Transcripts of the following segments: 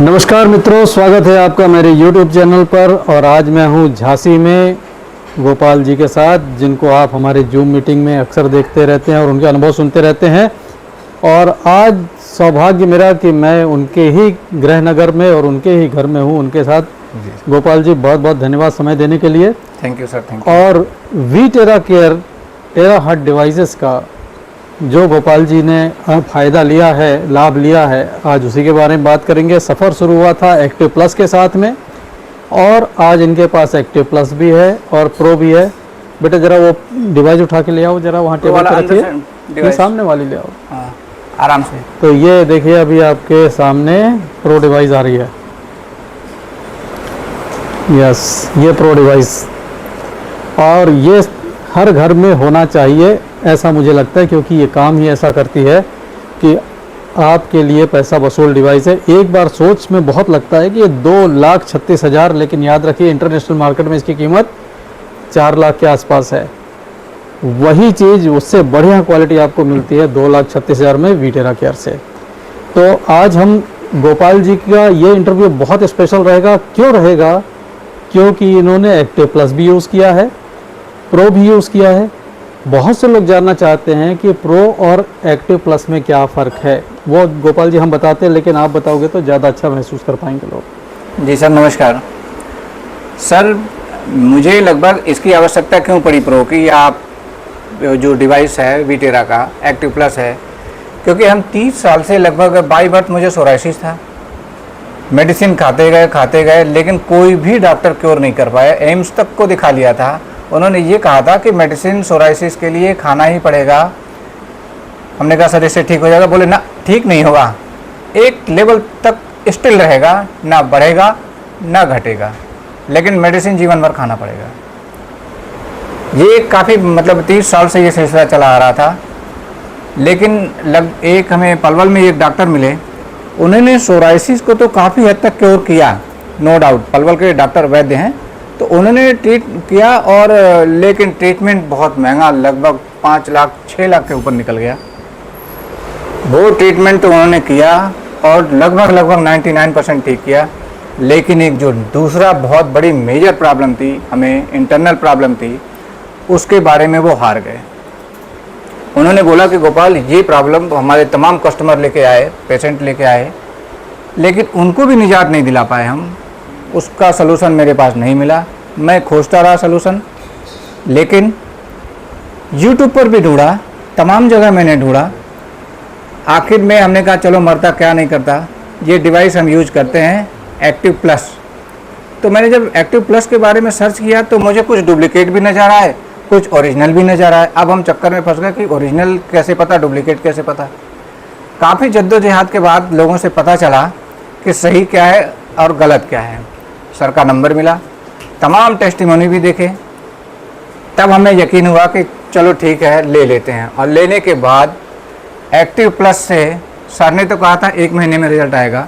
नमस्कार मित्रों, स्वागत है आपका मेरे YouTube चैनल पर। और आज मैं हूँ झांसी में गोपाल जी के साथ, जिनको आप हमारे जूम मीटिंग में अक्सर देखते रहते हैं और उनके अनुभव सुनते रहते हैं। और आज सौभाग्य मेरा कि मैं उनके ही गृहनगर में और उनके ही घर में हूँ उनके साथ। गोपाल जी, बहुत बहुत धन्यवाद समय देने के लिए। Thank you sir, thank you. और we Terra Care Terra Heart devices का जो गोपाल जी ने फ़ायदा लिया है, लाभ लिया है, आज उसी के बारे में बात करेंगे। सफ़र शुरू हुआ था एक्टिव प्लस के साथ में और आज इनके पास एक्टिव प्लस भी है और प्रो भी है। बेटा जरा वो डिवाइस उठा के ले आओ, जरा वहाँ टेबल पर रखिए, ये सामने वाली ले आओ। हाँ, आराम से। तो ये देखिए, अभी आपके सामने प्रो डिवाइस आ रही है। यस, ये प्रो डिवाइस, और ये हर घर में होना चाहिए ऐसा मुझे लगता है, क्योंकि ये काम ही ऐसा करती है कि आपके लिए पैसा वसूल डिवाइस है। एक बार सोच में बहुत लगता है कि ये 2,36,000, लेकिन याद रखिए इंटरनेशनल मार्केट में इसकी कीमत 4 लाख के आसपास है। वही चीज़ उससे बढ़िया क्वालिटी आपको मिलती है 2,36,000 में वी टेरा केयर से। तो आज हम गोपाल जी का ये इंटरव्यू बहुत स्पेशल रहेगा। क्यों रहेगा? क्योंकि इन्होंने एक्टिव प्लस भी यूज़ किया है, प्रो भी यूज़ किया है। बहुत से लोग जानना चाहते हैं कि प्रो और एक्टिव प्लस में क्या फ़र्क है। वो गोपाल जी हम बताते हैं, लेकिन आप बताओगे तो ज़्यादा अच्छा महसूस कर पाएंगे लोग। जी सर, नमस्कार सर। मुझे लगभग इसकी आवश्यकता क्यों पड़ी प्रो की, या आप जो डिवाइस है वी टेरा का एक्टिव प्लस है, क्योंकि हम 30 साल से लगभग बाई बर्थ मुझे सोराइसिस था। मेडिसिन खाते गए, लेकिन कोई भी डॉक्टर क्योर नहीं कर पाया। एम्स तक को दिखा लिया था, उन्होंने ये कहा था कि मेडिसिन सोराइसिस के लिए खाना ही पड़ेगा। हमने कहा सर इससे ठीक हो जाएगा, बोले ना ठीक नहीं होगा, एक लेवल तक स्टिल रहेगा, ना बढ़ेगा ना घटेगा, लेकिन मेडिसिन जीवन भर खाना पड़ेगा। ये काफ़ी 30 साल से ये सिलसिला चला आ रहा था। लेकिन एक हमें पलवल में एक डॉक्टर मिले, उन्होंने सोराइसिस को तो काफ़ी हद तक क्योर किया, नो डाउट। पलवल के डॉक्टर वैद्य हैं, तो उन्होंने ट्रीट किया, और लेकिन ट्रीटमेंट बहुत महंगा, लगभग 5 लाख 6 लाख के ऊपर निकल गया। वो ट्रीटमेंट तो उन्होंने किया और लगभग 99% ठीक किया। लेकिन एक जो दूसरा बहुत बड़ी मेजर प्रॉब्लम थी, हमें इंटरनल प्रॉब्लम थी, उसके बारे में वो हार गए। उन्होंने बोला कि गोपाल ये प्रॉब्लम हमारे तमाम कस्टमर लेके आए, पेशेंट लेके आए, लेकिन उनको भी निजात नहीं दिला पाए हम। उसका सलूशन मेरे पास नहीं मिला। मैं खोजता रहा सलूशन, लेकिन YouTube पर भी ढूंढा, तमाम जगह मैंने ढूंढा। आखिर में हमने कहा चलो मरता क्या नहीं करता, ये डिवाइस हम यूज करते हैं एक्टिव प्लस। तो मैंने जब एक्टिव प्लस के बारे में सर्च किया तो मुझे कुछ डुप्लीकेट भी नज़र आए, कुछ ओरिजिनल भी नज़र आए। अब हम चक्कर में फंस गए कि ओरिजिनल कैसे पता, डुप्लीकेट कैसे पता। काफ़ी जद्दोजहद के बाद लोगों से पता चला कि सही क्या है और गलत क्या है। सर का नंबर मिला, तमाम टेस्टिमोनी भी देखे, तब हमें यकीन हुआ कि चलो ठीक है ले लेते हैं। और लेने के बाद एक्टिव प्लस से सर ने तो कहा था 1 महीने में रिजल्ट आएगा,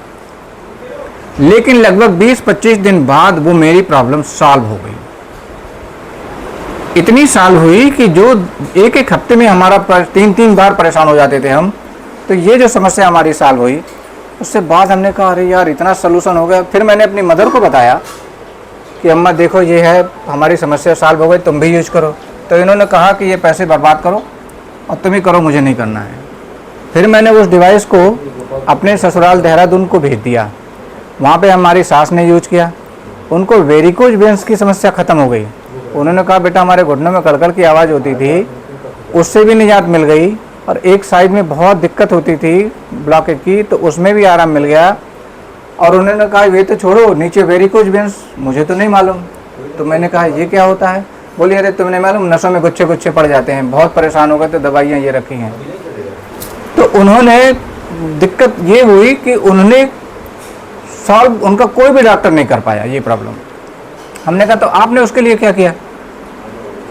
लेकिन लगभग 20-25 दिन बाद वो मेरी प्रॉब्लम सॉल्व हो गई। इतनी सॉल्व हुई कि जो एक हफ्ते में हमारा 3 बार परेशान हो जाते थे हम, तो ये जो समस्या हमारी सॉल्व हुई, उससे बाद हमने कहा अरे यार इतना सलूशन हो गया। फिर मैंने अपनी मदर को बताया कि अम्मा देखो ये है, हमारी समस्या सॉल्व हो गई, तुम भी यूज करो। तो इन्होंने कहा कि ये पैसे बर्बाद करो और तुम ही करो, मुझे नहीं करना है। फिर मैंने उस डिवाइस को अपने ससुराल देहरादून को भेज दिया। वहाँ पे हमारी सास ने यूज किया, उनको वेरिकोज वेन्स की समस्या ख़त्म हो गई। उन्होंने कहा बेटा हमारे घुटनों में कड़कड़ की आवाज़ होती थी, उससे भी निजात मिल गई। और एक साइड में बहुत दिक्कत होती थी ब्लॉकेज की, तो उसमें भी आराम मिल गया। और उन्होंने कहा ये तो छोड़ो, नीचे वेरिकोज वेन्स, मुझे तो नहीं मालूम। तो मैंने कहा ये क्या होता है? बोलिए अरे तुम्हें नहीं मालूम, नसों में गुच्छे गुच्छे पड़ जाते हैं, बहुत परेशान हो गए तो दवाइयाँ ये रखी हैं। तो उन्होंने दिक्कत ये हुई कि उन्होंने सॉल्व, उनका कोई भी डॉक्टर नहीं कर पाया ये प्रॉब्लम। हमने कहा तो आपने उसके लिए क्या किया?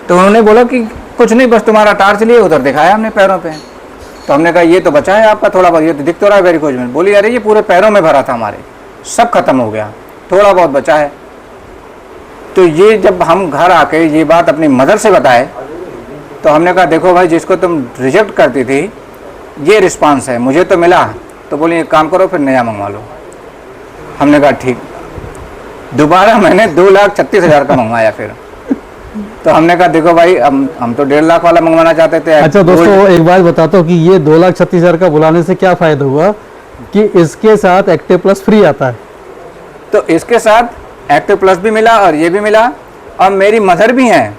तो उन्होंने बोला कि कुछ नहीं, बस तुम्हारा टार्च लिए उधर दिखाया हमने पैरों पे। तो हमने कहा ये तो बचा है आपका थोड़ा बहुत, ये तो दिख तो रहा है वेरिकोज वेन। बोली अरे ये पूरे पैरों में भरा था हमारे, सब खत्म हो गया, थोड़ा बहुत बचा है। तो ये जब हम घर आके ये बात अपनी मदर से बताए, तो हमने कहा देखो भाई, जिसको तुम रिजेक्ट करती थी ये रिस्पांस है, मुझे तो मिला। तो बोली एक काम करो फिर नया मंगवा लो। हमने कहा ठीक। दोबारा मैंने 2,36,000 का मंगवाया फिर। तो हमने कहा देखो भाई, हम तो 1.5 लाख वाला मंगवाना चाहते थे। अच्छा दोस्तों, एक बात बताता हूँ कि ये 2,36,000 का बुलाने से क्या फ़ायदा हुआ कि इसके साथ एक्टिव प्लस फ्री आता है। तो इसके साथ एक्टिव प्लस भी मिला और ये भी मिला, और मेरी मदर भी हैं।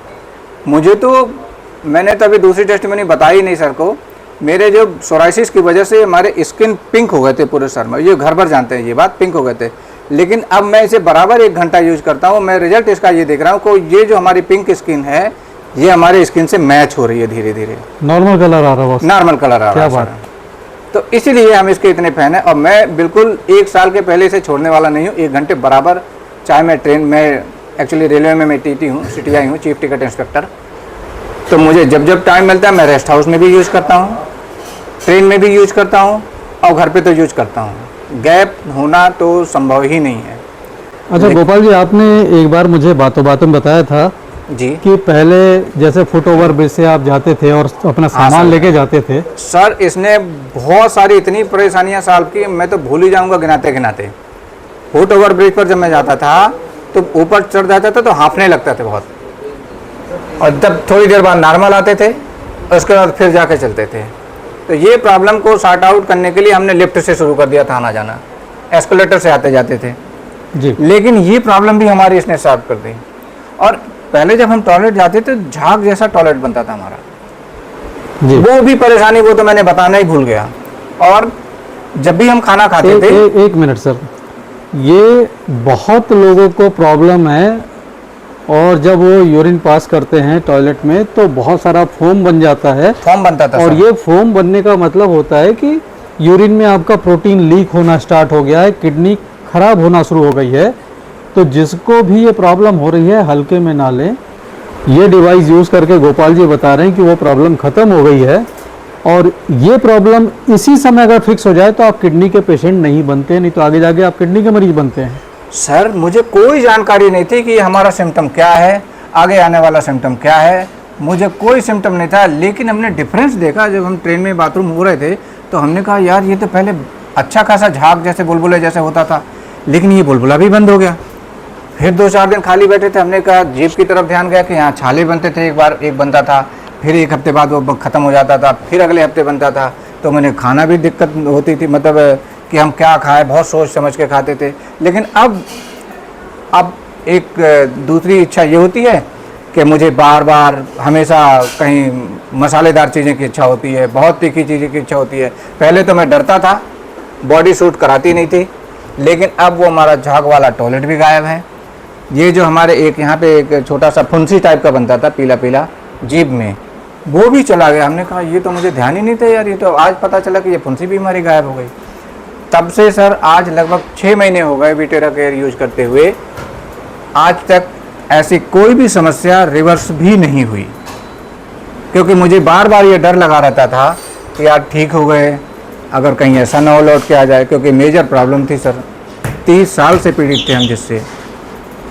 मुझे तो, मैंने तो अभी दूसरी टेस्टिमनी बताई नहीं सर को। मेरे जो सोराइसिस की वजह से हमारे स्किन पिंक हो गए थे पूरे सर में, ये घर भर जानते हैं ये बात, पिंक हो गए थे। लेकिन अब मैं इसे बराबर 1 घंटा यूज करता हूँ, मैं रिजल्ट इसका ये देख रहा हूँ कि ये जो हमारी पिंक स्किन है ये हमारे स्किन से मैच हो रही है धीरे धीरे, नॉर्मल कलर आ रहा है, नॉर्मल कलर आ रहा है। क्या बात। तो इसीलिए हम इसके इतने फैन हैं। और मैं बिल्कुल 1 साल के पहले इसे छोड़ने वाला नहीं हूँ। 1 घंटे बराबर, चाहे मैं ट्रेन में, एक्चुअली रेलवे में मैं टीटी हूँ, CTI हूँ, चीफ टिकट इंस्पेक्टर। तो मुझे जब जब टाइम मिलता है मैं रेस्ट हाउस में भी यूज़ करता हूँ, ट्रेन में भी यूज करता हूँ, और घर पे तो यूज करता हूँ। गैप होना तो संभव ही नहीं है। अच्छा गोपाल जी, आपने एक बार मुझे बातों बातों में बताया था जी कि पहले जैसे फुट ओवर ब्रिज से आप जाते थे और अपना सामान लेके जाते थे। सर इसने बहुत सारी इतनी परेशानियां सॉल्व की, मैं तो भूल ही जाऊंगा गिनाते गिनाते। फुट ओवर ब्रिज पर जब मैं जाता था तो ऊपर चढ़ जाता था तो हाँफने लगता था बहुत, और जब थोड़ी देर बाद नॉर्मल आते थे उसके बाद फिर जाके चलते थे। तो ये प्रॉब्लम को सॉर्ट आउट करने के लिए हमने लिफ्ट से शुरू कर दिया था आना जाना, एस्केलेटर से आते जाते थे जी। लेकिन ये प्रॉब्लम भी हमारी इसने सॉल्व कर दी। और पहले जब हम टॉयलेट जाते थे झाग जैसा टॉयलेट बनता था हमारा जी। वो भी परेशानी, वो तो मैंने बताना ही भूल गया। और जब भी हम खाना खाते थे, एक मिनट सर, ये बहुत लोगों को प्रॉब्लम है, और जब वो यूरिन पास करते हैं टॉयलेट में तो बहुत सारा फोम बन जाता है। फॉर्म बनता था और सर। ये फोम बनने का मतलब होता है कि यूरिन में आपका प्रोटीन लीक होना स्टार्ट हो गया है, किडनी खराब होना शुरू हो गई है। तो जिसको भी ये प्रॉब्लम हो रही है हल्के में ना लें। ये डिवाइस यूज़ करके गोपाल जी बता रहे हैं कि वो प्रॉब्लम ख़त्म हो गई है, और ये प्रॉब्लम इसी समय अगर फिक्स हो जाए तो आप किडनी के पेशेंट नहीं बनते, नहीं तो आगे जाके आप किडनी के मरीज बनते हैं। सर मुझे कोई जानकारी नहीं थी कि हमारा सिम्टम क्या है, आगे आने वाला सिम्टम क्या है, मुझे कोई सिम्टम नहीं था। लेकिन हमने डिफरेंस देखा जब हम ट्रेन में बाथरूम हो रहे थे, तो हमने कहा यार ये तो पहले अच्छा खासा झाग जैसे बुलबुले जैसे होता था, लेकिन ये बुलबुला भी बंद हो गया। फिर 2-4 दिन खाली बैठे थे, हमने कहा जीभ की तरफ ध्यान गया कि यहाँ छाले बनते थे, एक बार एक बनता था, फिर 1 हफ्ते बाद वो ख़त्म हो जाता था, फिर अगले हफ्ते बनता था। तो मैंने खाना भी दिक्कत होती थी, मतलब कि हम क्या खाएं, बहुत सोच समझ के खाते थे। लेकिन अब एक दूसरी इच्छा ये होती है कि मुझे बार बार हमेशा कहीं मसालेदार चीज़ें की इच्छा होती है, बहुत तीखी चीज़ें की इच्छा होती है। पहले तो मैं डरता था, बॉडी सूट कराती नहीं थी, लेकिन अब वो हमारा झाग वाला टॉयलेट भी गायब है। ये जो हमारे एक यहाँ पे एक छोटा सा फुंसी टाइप का बनता था पीला पीला जीभ में, वो भी चला गया। हमने कहा ये तो मुझे ध्यान ही नहीं था यार, ये तो आज पता चला कि ये फुंसी भी हमारी गायब हो गई। तब से सर आज लगभग 6 महीने हो गए वीटेरा केयर यूज करते हुए, आज तक ऐसी कोई भी समस्या रिवर्स भी नहीं हुई। क्योंकि मुझे बार बार ये डर लगा रहता था कि यार ठीक हो गए, अगर कहीं ऐसा ना हो लौट के आ जाए, क्योंकि मेजर प्रॉब्लम थी सर, 30 साल से पीड़ित थे हम जिससे।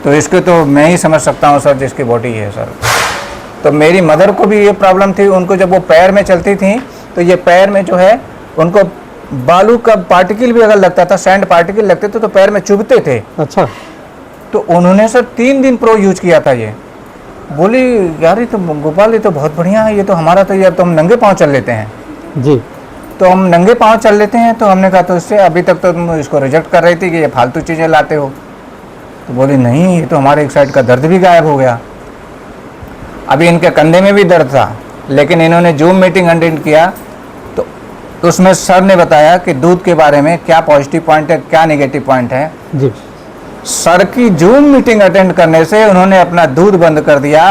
तो इसके तो मैं ही समझ सकता हूँ सर जिसकी बॉडी है सर। तो मेरी मदर को भी ये प्रॉब्लम थी, उनको जब वो पैर में चलती थी तो ये पैर में जो है उनको बालू का पार्टिकल भी अगर लगता था, सैंड पार्टिकल लगते थे तो पैर में चुभते थे। अच्छा। तो उन्होंने सर 3 दिन प्रो यूज किया था। ये बोली यार ये तो गोपाल ये तो बहुत बढ़िया है, ये तो हमारा तो ये अब तो हम नंगे पाँव चल लेते हैं जी। तो हम नंगे पाँव चल लेते हैं। तो हमने कहा तो इससे अभी तक तो तुम इसको रिजेक्ट कर रही थी कि ये फालतू चीज़ें लाते हो। तो बोली नहीं, ये तो हमारे एक साइड का दर्द भी गायब हो गया। अभी इनके कंधे में भी दर्द था, लेकिन इन्होंने जूम मीटिंग अटेंड किया तो उसमें सर ने बताया कि दूध के बारे में क्या पॉजिटिव पॉइंट है, क्या नेगेटिव पॉइंट है जी। सर की जूम मीटिंग अटेंड करने से उन्होंने अपना दूध बंद कर दिया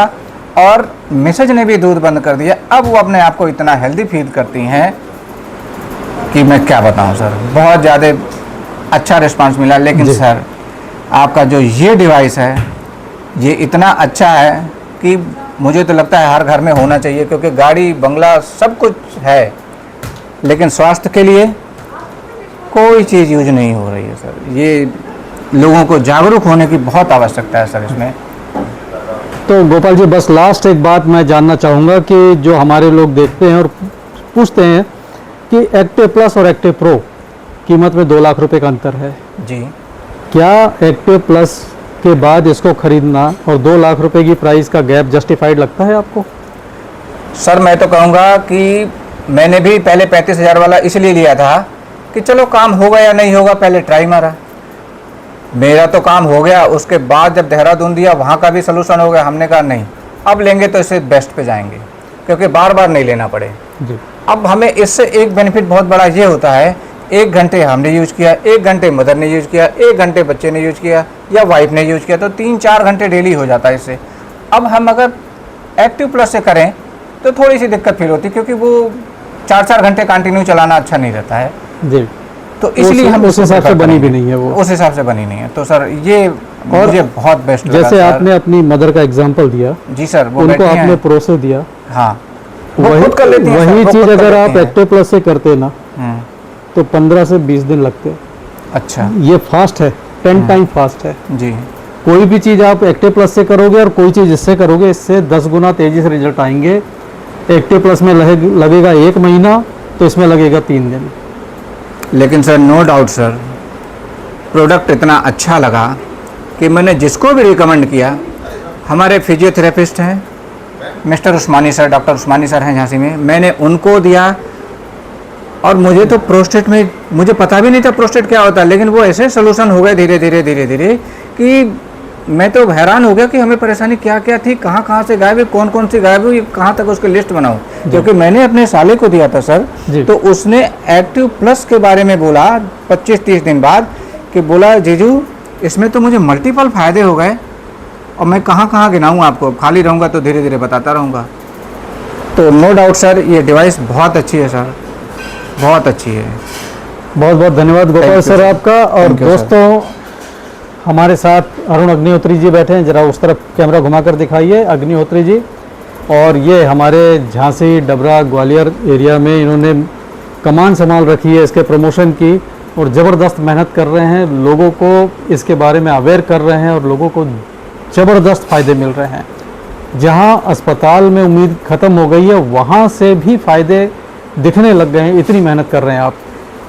और मिसेज ने भी दूध बंद कर दिया। अब वो अपने आप को इतना हेल्दी फील करती हैं कि मैं क्या बताऊं सर, बहुत ज़्यादा अच्छा रिस्पांस मिला। लेकिन सर आपका जो ये डिवाइस है ये इतना अच्छा है कि मुझे तो लगता है हर घर में होना चाहिए, क्योंकि गाड़ी बंगला सब कुछ है, लेकिन स्वास्थ्य के लिए कोई चीज़ यूज नहीं हो रही है सर। ये लोगों को जागरूक होने की बहुत आवश्यकता है सर इसमें। तो गोपाल जी बस लास्ट एक बात मैं जानना चाहूँगा कि जो हमारे लोग देखते हैं और पूछते हैं कि एक्टिव प्लस और एक्टिव प्रो कीमत में 2 लाख रुपए का अंतर है जी। क्या एक्टिव प्लस के बाद इसको खरीदना और 2 लाख रुपए की प्राइस का गैप जस्टिफाइड लगता है आपको? सर मैं तो कहूँगा कि मैंने भी पहले 35,000 वाला इसलिए लिया था कि चलो काम होगा या नहीं होगा, पहले ट्राई मारा। मेरा तो काम हो गया, उसके बाद जब देहरादून दिया वहाँ का भी सलूशन हो गया। हमने कहा नहीं, अब लेंगे तो इससे बेस्ट पे जाएंगे, क्योंकि बार बार नहीं लेना पड़े। जी। अब हमें इससे एक बेनिफिट बहुत बड़ा ये होता है, 1 घंटे हमने यूज़ किया, 1 घंटे मदर ने यूज़ किया, 1 घंटे बच्चे ने यूज़ किया या वाइफ ने यूज़ किया, तो 3-4 घंटे डेली हो जाता है इससे। अब हम अगर एक्टिव प्लस से करें तो थोड़ी सी दिक्कत फील होती है, क्योंकि वो 4-4 घंटे कंटिन्यू चलाना अच्छा नहीं रहता है। जी। तो इसलिए हम उस हिसाब से बनी भी नहीं है वो, उस हिसाब से बनी नहीं है। तो सर ये मुझे बहुत बेस्ट लगा। जैसे आपने अपनी मदर का एग्जांपल दिया, जी सर, वो उनको बैठी आपने हैं। प्रोसेस दिया, हाँ, वो खुद कर लेती हैं सर, वही वो चीज खुद कर अगर आप लेती हैं। एक्टिव प्लस से करते ना तो 15 से 20 दिन लगते। अच्छा ये फास्ट है, 10 टाइम फास्ट है। जी। कोई भी चीज़ आप एक्टिव प्लस से करोगे और कोई चीज़ इससे करोगे, इससे 10 गुना तेज़ी से रिजल्ट आएंगे। एक्टिव प्लस में लगेगा 1 महीना, तो इसमें लगेगा 3 दिन। लेकिन sir no doubt sir, product इतना अच्छा लगा कि मैंने जिसको भी रिकमेंड किया, हमारे फिजियोथेरेपिस्ट हैं मिस्टर उस्मानी सर, डॉक्टर उस्मानी सर हैं झांसी में, मैंने उनको दिया। और मुझे तो प्रोस्टेट में, मुझे पता भी नहीं था प्रोस्टेट क्या होता है, लेकिन वो ऐसे सोल्यूशन हो गए धीरे धीरे धीरे धीरे कि मैं तो हैरान हो गया कि हमें परेशानी क्या क्या थी, कहाँ कहाँ से गायब है, कौन कौन सी गायब हुई, कहाँ तक उसकी लिस्ट बनाऊँ। क्योंकि मैंने अपने साले को दिया था सर, तो उसने एक्टिव प्लस के बारे में बोला 25-30 दिन बाद, कि बोला जीजू इसमें तो मुझे मल्टीपल फ़ायदे हो गए, और मैं कहाँ कहाँ गिनाऊँ आपको, खाली रहूँगा तो धीरे धीरे बताता रहूँगा। तो नो डाउट सर ये डिवाइस बहुत अच्छी है सर, बहुत अच्छी है। बहुत बहुत धन्यवाद गोपाल सर आपका। और Thank you, दोस्तों, हमारे साथ अरुण अग्निहोत्री जी बैठे हैं, जरा उस तरफ कैमरा घुमाकर दिखाइए, अग्निहोत्री जी। और ये हमारे झांसी, डबरा, ग्वालियर एरिया में इन्होंने कमान संभाल रखी है इसके प्रमोशन की, और ज़बरदस्त मेहनत कर रहे हैं, लोगों को इसके बारे में अवेयर कर रहे हैं, और लोगों को ज़बरदस्त फ़ायदे मिल रहे हैं। जहां अस्पताल में उम्मीद ख़त्म हो गई है, वहां से भी फ़ायदे दिखने लग गए हैं, इतनी मेहनत कर रहे हैं आप।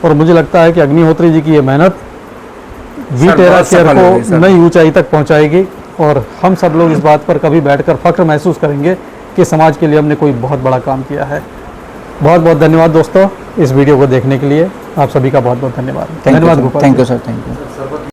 और मुझे लगता है कि अग्निहोत्री जी की ये मेहनत वीटेरा केयर को नई ऊंचाई तक पहुंचाएगी, और हम सब लोग इस बात पर कभी बैठकर फख्र महसूस करेंगे कि समाज के लिए हमने कोई बहुत बड़ा काम किया है। बहुत बहुत धन्यवाद दोस्तों, इस वीडियो को देखने के लिए आप सभी का बहुत बहुत धन्यवाद। धन्यवाद Gopal. Thank you sir, thank you.